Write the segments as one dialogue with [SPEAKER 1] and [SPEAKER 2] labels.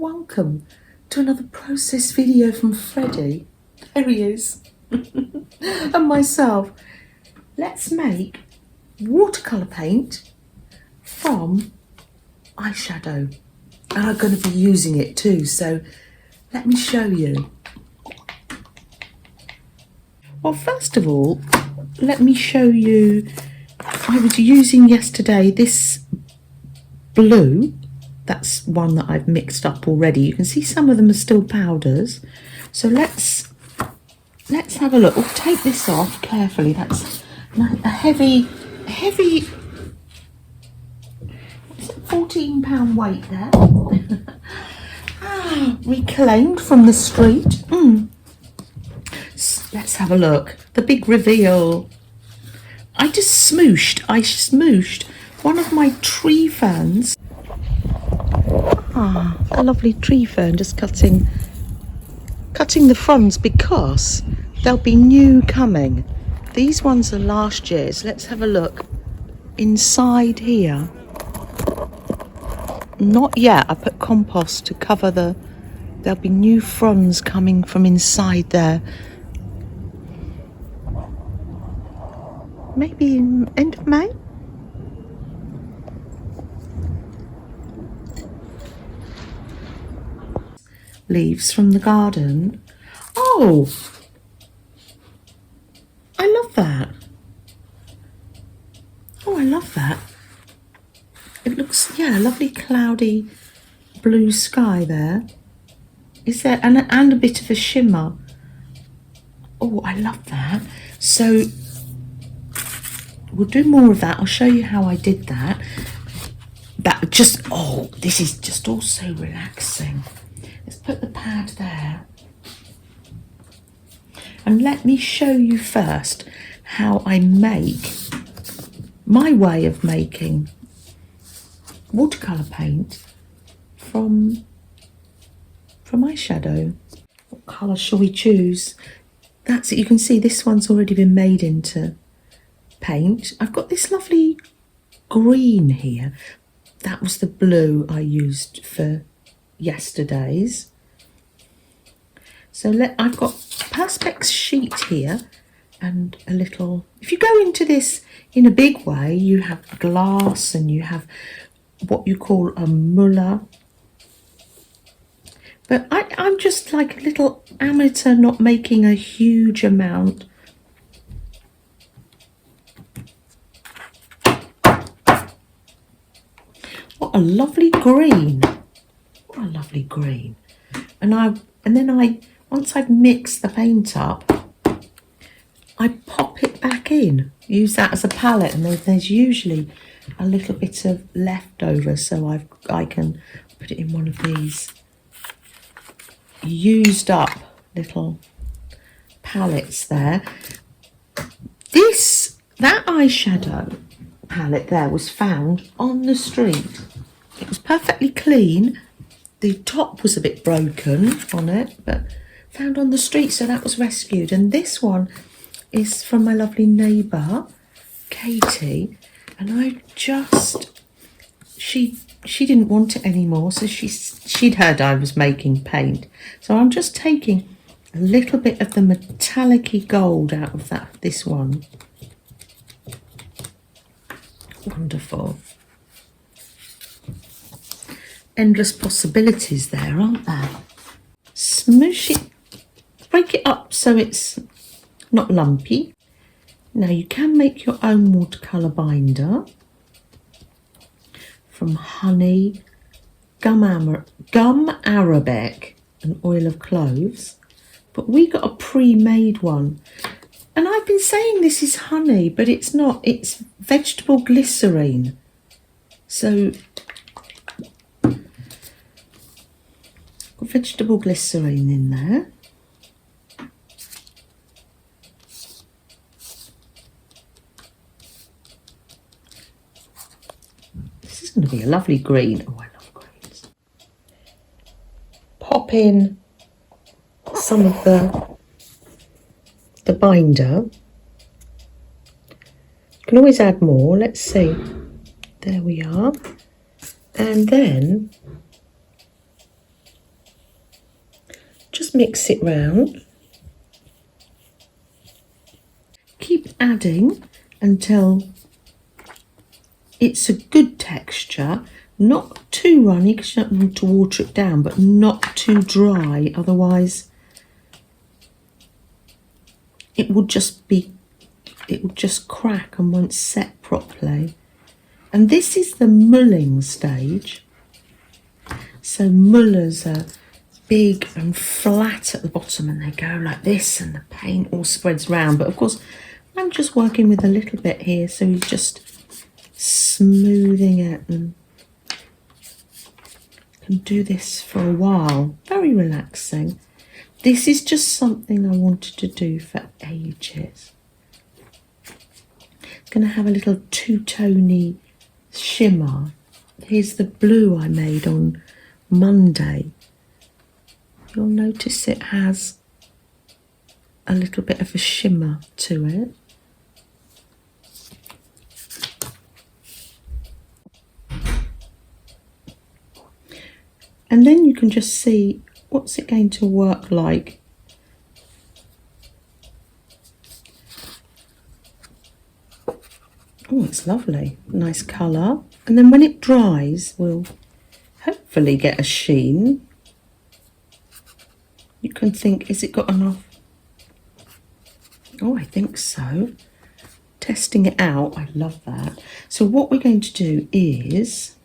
[SPEAKER 1] Welcome to another process video from Freddie. There he is. And myself. Let's make watercolor paint from eyeshadow. And I'm going to be using it too, so let me show you. Well, first of all, let me show you. I was using yesterday this blue. That's one that I've mixed up already. You can see some of them are still powders. So let's have a look. We'll take this off carefully. That's a heavy, what's it, 14-pound weight there. Reclaimed from the street. Let's have a look. The big reveal. I smooshed one of my tree ferns. A lovely tree fern, just cutting the fronds because there'll be new coming. These ones are last year's. Let's have a look inside here. Not yet. I put compost to cover there'll be new fronds coming from inside there. Maybe end of May. Leaves from the garden. Oh, I love that. Oh, I love that. It looks, yeah, lovely cloudy blue sky there. Is there, and a bit of a shimmer. Oh, I love that. So we'll do more of that. I'll show you how I did that. This is just all so relaxing. Let's put the pad there. And let me show you first how I make my way of making watercolor paint from eyeshadow. What colour shall we choose? That's it. You can see this one's already been made into paint. I've got this lovely green here. That was the blue I used for yesterday's. So I've got Perspex sheet here and a little. If you go into this in a big way, you have glass and you have what you call a muller. But I'm just like a little amateur, not making a huge amount. What a lovely green. What a lovely green. And then once I've mixed the paint up, I pop it back in. Use that as a palette, and there's usually a little bit of leftover, so I can put it in one of these used up little palettes there. That eyeshadow palette there was found on the street. It was perfectly clean. The top was a bit broken on it, but found on the street, so that was rescued. And this one is from my lovely neighbour, Katie, and she didn't want it anymore, so she'd heard I was making paint. So I'm just taking a little bit of the metallic-y gold out of this one. Wonderful. Endless possibilities there, aren't there? Smoosh it, break it up so it's not lumpy. Now you can make your own watercolour binder from honey, gum arabic and oil of cloves, but we got a pre-made one. And I've been saying this is honey, but it's not. It's vegetable glycerine. So vegetable glycerine in there. This is going to be a lovely green. Oh, I love greens. Pop in some of the binder. You can always add more. Let's see. There we are. And then just mix it round. Keep adding until it's a good texture, not too runny because you don't want to water it down, but not too dry, otherwise it will just crack and won't set properly. And this is the mulling stage. So mullers are big and flat at the bottom and they go like this and the paint all spreads round. But of course, I'm just working with a little bit here, so you're just smoothing it and can do this for a while. Very relaxing. This is just something I wanted to do for ages. It's going to have a little two-tony shimmer. Here's the blue I made on Monday. You'll notice it has a little bit of a shimmer to it. And then you can just see what's it going to work like. Oh, it's lovely. Nice colour. And then when it dries, we'll hopefully get a sheen. You can think, has it got enough? Oh, I think so. Testing it out, I love that. So what we're going to do is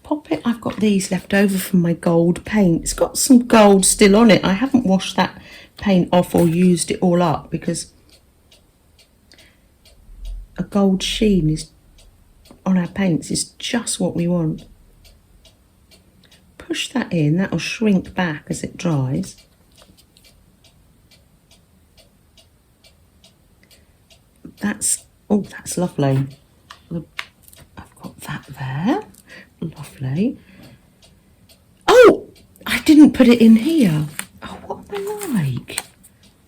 [SPEAKER 1] pop it. I've got these left over from my gold paint. It's got some gold still on it. I haven't washed that paint off or used it all up because a gold sheen is on our paints is just what we want. Push that in, that'll shrink back as it dries. That's lovely. I've got that there. Lovely. Oh, I didn't put it in here. Oh, what am I like?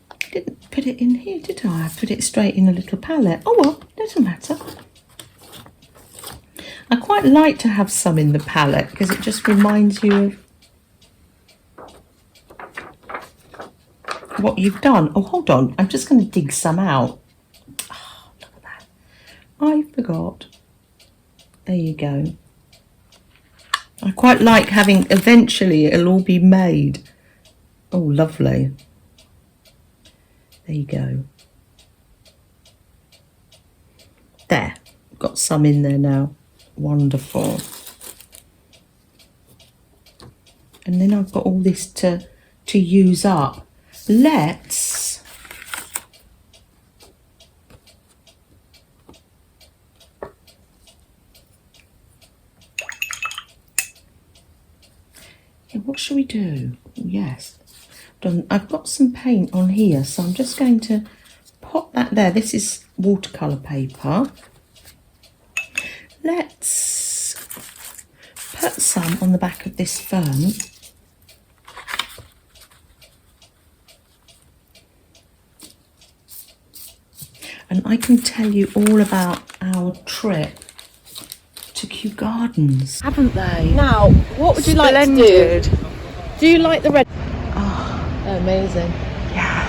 [SPEAKER 1] I didn't put it in here, did I? I put it straight in a little palette. Oh well, doesn't matter. I quite like to have some in the palette because it just reminds you of what you've done. Oh, hold on. I'm just going to dig some out. Oh, look at that. I forgot. There you go. I quite like having, eventually it'll all be made. Oh, lovely. There you go. There. Got some in there now. Wonderful. And then I've got all this to use up. Let's what shall we do? Yes. I've got some paint on here, so I'm just going to pop that there. This is watercolor paper. Let's put some on the back of this fern. And I can tell you all about our trip to Kew Gardens. Haven't they?
[SPEAKER 2] Now, what would you like to do? Do you like the red?
[SPEAKER 1] Oh,
[SPEAKER 2] amazing.
[SPEAKER 1] Yeah.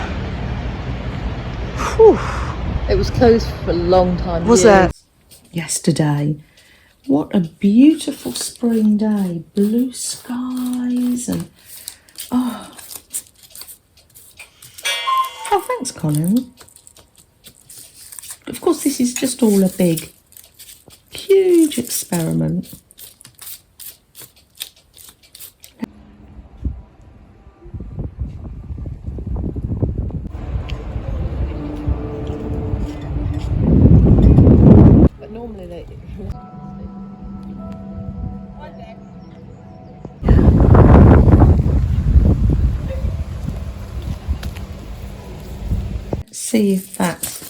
[SPEAKER 1] Whew.
[SPEAKER 2] It was closed for a long time.
[SPEAKER 1] Was it? Yesterday. What a beautiful spring day. Blue skies and oh, thanks, Colin. Of course, this is just all a big, huge experiment.
[SPEAKER 2] But normally they...
[SPEAKER 1] See if that's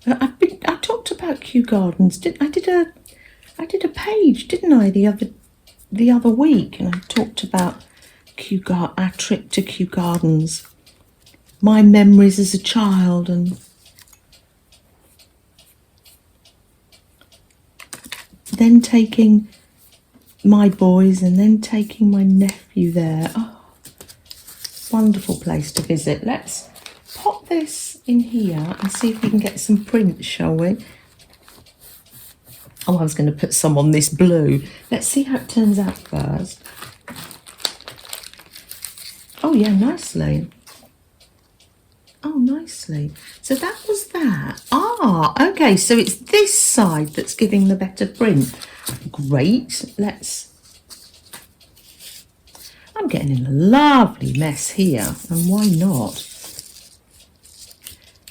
[SPEAKER 1] I talked about Kew Gardens. I did I did a page, didn't I, the other week, and I talked about our trip to Kew Gardens, my memories as a child, and then taking my boys and then taking my nephew there. Oh, wonderful place to visit. Let's pop this in here and see if we can get some prints, shall we? Oh, I was going to put some on this blue. Let's see how it turns out first. Oh yeah, nicely. Oh, nicely. So that was that. Ah, okay, so it's this side that's giving the better print. Great. I'm getting in a lovely mess here, and why not?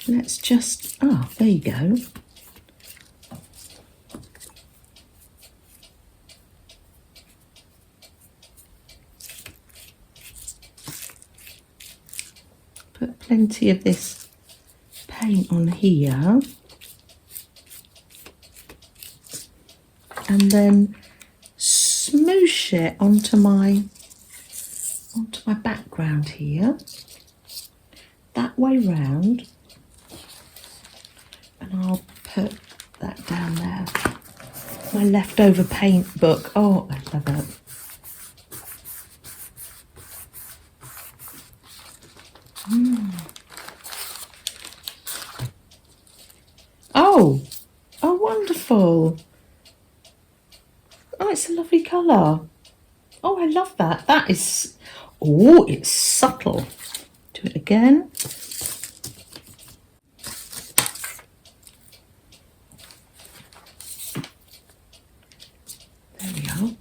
[SPEAKER 1] Let's just, there you go. Put plenty of this paint on here. And then smoosh it onto my background here. That way round. And I'll put that down there. My leftover paint book. Oh, I love it. Oh, wonderful. Oh, it's a lovely colour. Oh, I love that. That is, it's subtle. Do it again. There we are.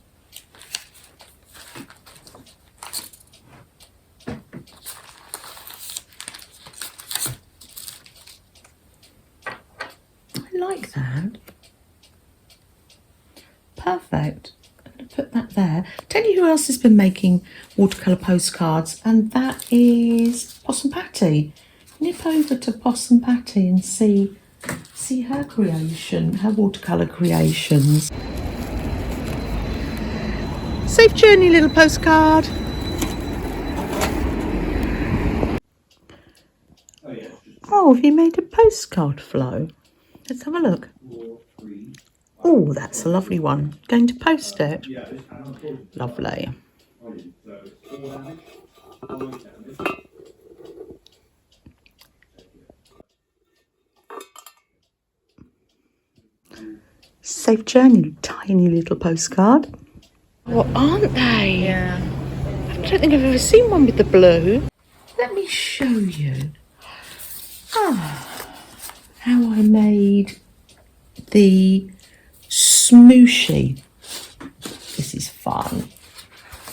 [SPEAKER 1] I like that. Perfect. I'm going to put that there. Tell you who else has been making watercolour postcards, and that is Possum Patty. Nip over to Possum Patty and see her creation, her watercolour creations. Safe journey, little postcard. Oh, have you made a postcard flow? Let's have a look. Oh, that's a lovely one. Going to post it? Lovely. Safe journey, tiny little postcard. Well, aren't they?
[SPEAKER 2] Yeah.
[SPEAKER 1] I don't think I've ever seen one with the blue. Let me show you. How I made the smooshy. This is fun.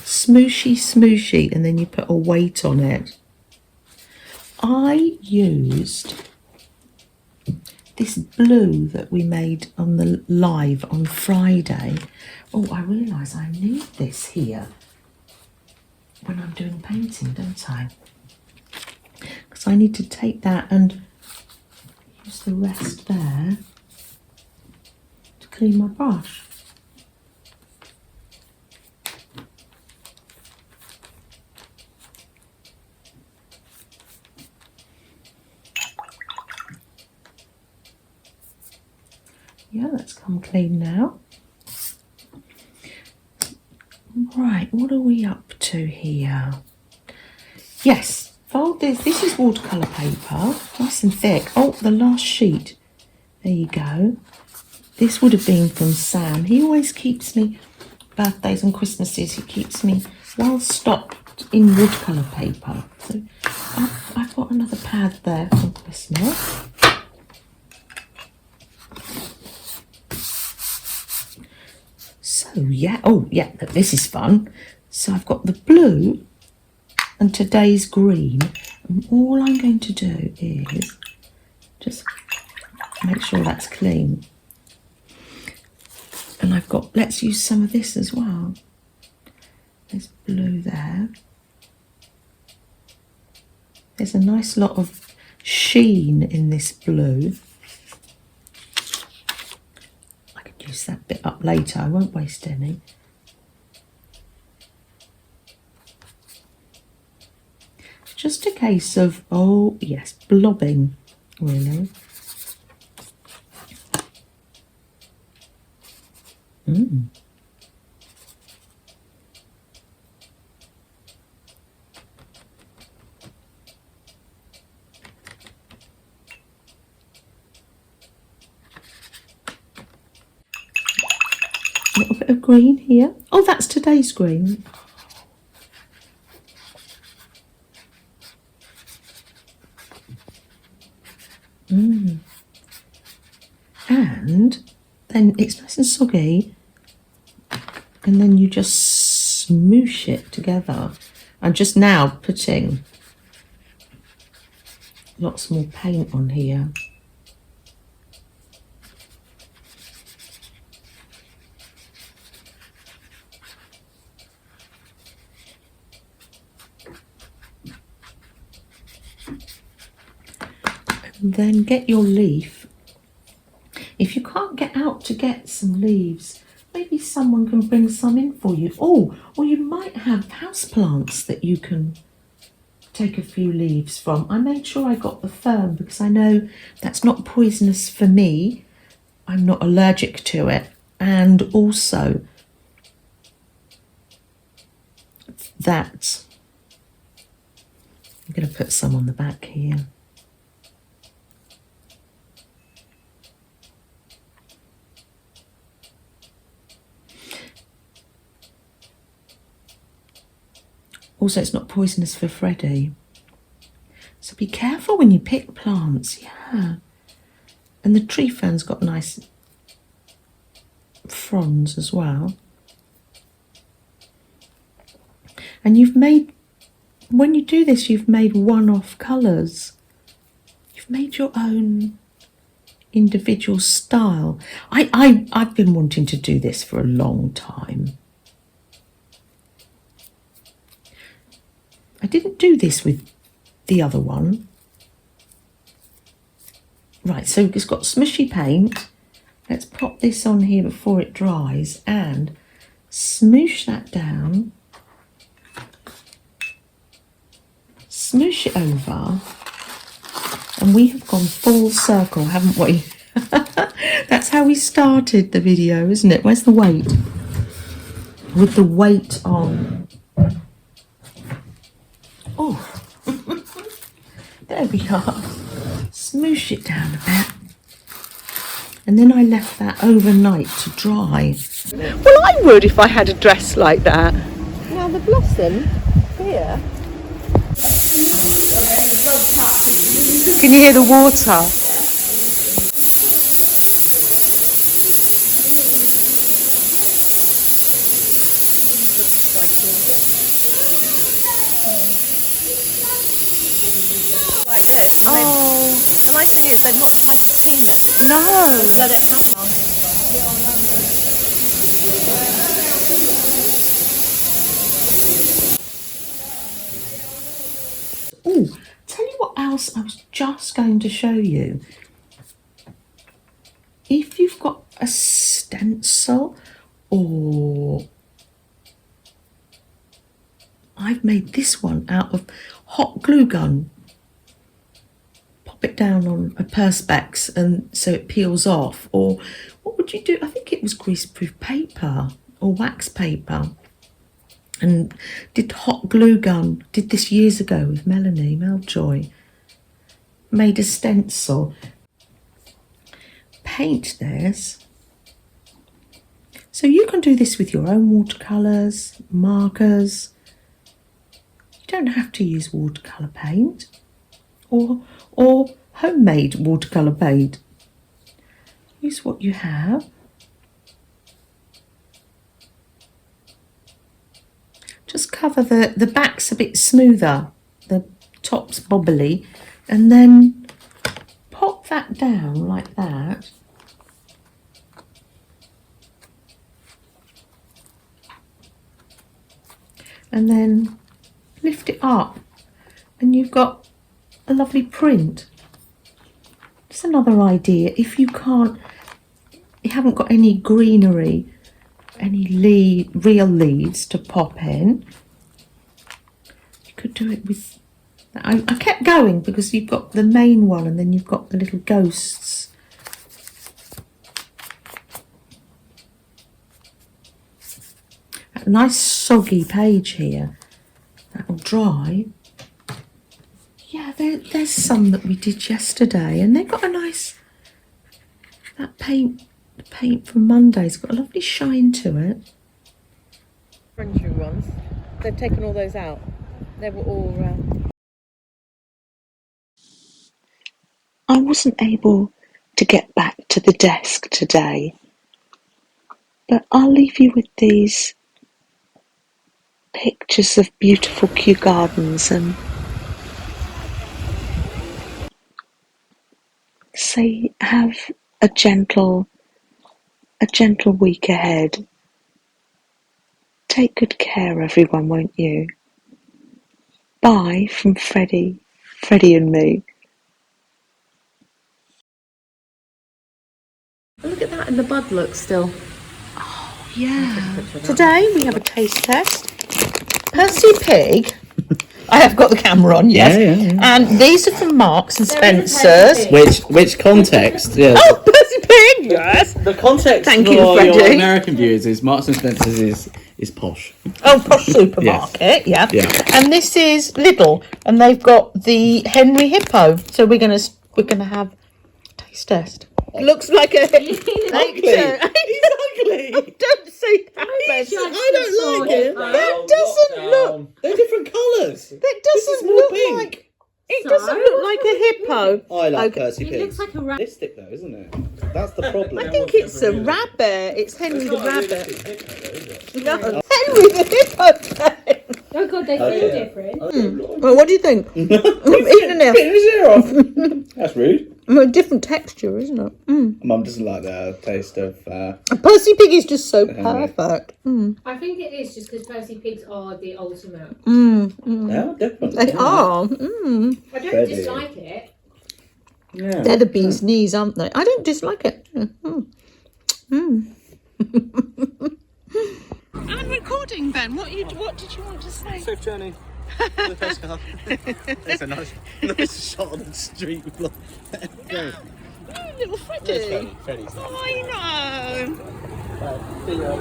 [SPEAKER 1] Smooshy, and then you put a weight on it. I used this blue that we made on the live on Friday. Oh, I realise I need this here when I'm doing painting, don't I? Because I need to take that and use the rest there to clean my brush. Yeah, that's come clean now. Right, what are we up to here? Yes, fold this. This is watercolour paper, nice and thick. Oh, the last sheet. There you go. This would have been from Sam. He always keeps me, birthdays and Christmases, he keeps me well stocked in watercolour paper. So I've got another pad there from Christmas. So yeah, this is fun. So I've got the blue and today's green, and all I'm going to do is just make sure that's clean. And I've got, let's use some of this as well. There's blue there. There's a nice lot of sheen in this blue. use that bit up later. I won't waste any. Just a case of, oh yes, blobbing, really. A little bit of green here. Oh, that's today's green. And then it's nice and soggy, and then you just smoosh it together. I'm just now putting lots more paint on here. And then get your leaf. If you can't get out to get some leaves, maybe someone can bring some in for you. Oh, or you might have houseplants that you can take a few leaves from. I made sure I got the fern because I know that's not poisonous for me. I'm not allergic to it. And also that I'm going to put some on the back here. Also, it's not poisonous for Freddie. So be careful when you pick plants, yeah. And the tree fern's got nice fronds as well. And you've made, when you do this, you've made one-off colours. You've made your own individual style. I've been wanting to do this for a long time. I didn't do this with the other one. Right, so it's got smushy paint. Let's pop this on here before it dries and smoosh that down. Smoosh it over. And we have gone full circle, haven't we? That's how we started the video, isn't it? Where's the weight? With the weight on. Oh, there we are. Smoosh it down a bit. And then I left that overnight to dry.
[SPEAKER 2] Well, I would if I had a dress like that.
[SPEAKER 1] Now the blossom here.
[SPEAKER 2] Can you hear the water? Like this.
[SPEAKER 1] Oh,
[SPEAKER 2] Am I saying it? They're not trying to clean it.
[SPEAKER 1] no.
[SPEAKER 2] Let it happen.
[SPEAKER 1] Oh, tell you what else I was just going to show you. If you've got a stencil, or I've made this one out of hot glue gun. Pop it down on a perspex and so it peels off. Or what would you do? I think it was greaseproof paper or wax paper. And did hot glue gun. Did this years ago with Melanie Meljoy. Made a stencil. Paint this. So you can do this with your own watercolours, markers. You don't have to use watercolour paint or homemade watercolour paint. Use what you have. Just cover the back's a bit smoother, the top's bobbly, and then pop that down like that. And then lift it up and you've got a lovely print. Just another idea. If you can't haven't got any greenery, any real leaves to pop in. You could do it with... I kept going because you've got the main one and then you've got the little ghosts. A nice soggy page here. That'll dry. Yeah, there's some that we did yesterday, and they've got a nice... That paint, the paint from Monday's got a lovely shine to it.
[SPEAKER 2] Confectionery ones. They've taken all those out. They were all...
[SPEAKER 1] I wasn't able to get back to the desk today, but I'll leave you with these pictures of beautiful Kew Gardens and say have a gentle week ahead. Take good care, everyone, won't you? Bye from Freddie and me.
[SPEAKER 2] Look at that, and the bud looks still.
[SPEAKER 1] Oh yeah.
[SPEAKER 2] Today we have a taste test.
[SPEAKER 1] Percy Pig. I have got the camera on, yes.
[SPEAKER 3] Yeah.
[SPEAKER 1] And these are from Marks and Spencer's.
[SPEAKER 3] Which context? Yeah.
[SPEAKER 1] Oh, Percy Pig, yes.
[SPEAKER 3] The context
[SPEAKER 1] Thank
[SPEAKER 3] for
[SPEAKER 1] you,
[SPEAKER 3] your
[SPEAKER 1] Freddie.
[SPEAKER 3] American viewers is Marks and Spencer's is posh.
[SPEAKER 1] Oh, Posh Supermarket, yeah. And this is Lidl, and they've got the Henry Hippo. So we're gonna have a taste test. Looks like a...
[SPEAKER 3] Exactly.
[SPEAKER 1] Don't say that.
[SPEAKER 3] I don't like it.
[SPEAKER 1] That doesn't look...
[SPEAKER 3] They're different colours.
[SPEAKER 1] That doesn't look like... It doesn't look like a hippo.
[SPEAKER 3] I like
[SPEAKER 1] Okay.
[SPEAKER 3] Percy Pigs.
[SPEAKER 4] It looks like a rabbit.
[SPEAKER 3] Realistic though, isn't it? That's the problem.
[SPEAKER 1] I think it's a rabbit. It's Henry the rabbit. No, Henry the hippo.
[SPEAKER 4] Oh god, they feel different.
[SPEAKER 1] Well, what do you think? I'm eating it.
[SPEAKER 3] Bit his ear off. That's rude.
[SPEAKER 1] A different texture, isn't it?
[SPEAKER 3] Mum doesn't like the taste of.
[SPEAKER 1] A Percy Pig is just so perfect.
[SPEAKER 4] I think it is just because Percy Pigs are the ultimate.
[SPEAKER 3] Yeah, definitely.
[SPEAKER 1] They are.
[SPEAKER 4] I don't dislike it.
[SPEAKER 3] Yeah.
[SPEAKER 1] They're the bee's knees, aren't they? I don't dislike it. I'm recording, Ben. What did you want to say?
[SPEAKER 3] Safe journey. The postcard. It's a nice shot on the street. Go.
[SPEAKER 1] Little Freddie.
[SPEAKER 3] Freddie's
[SPEAKER 1] I know.
[SPEAKER 3] See ya.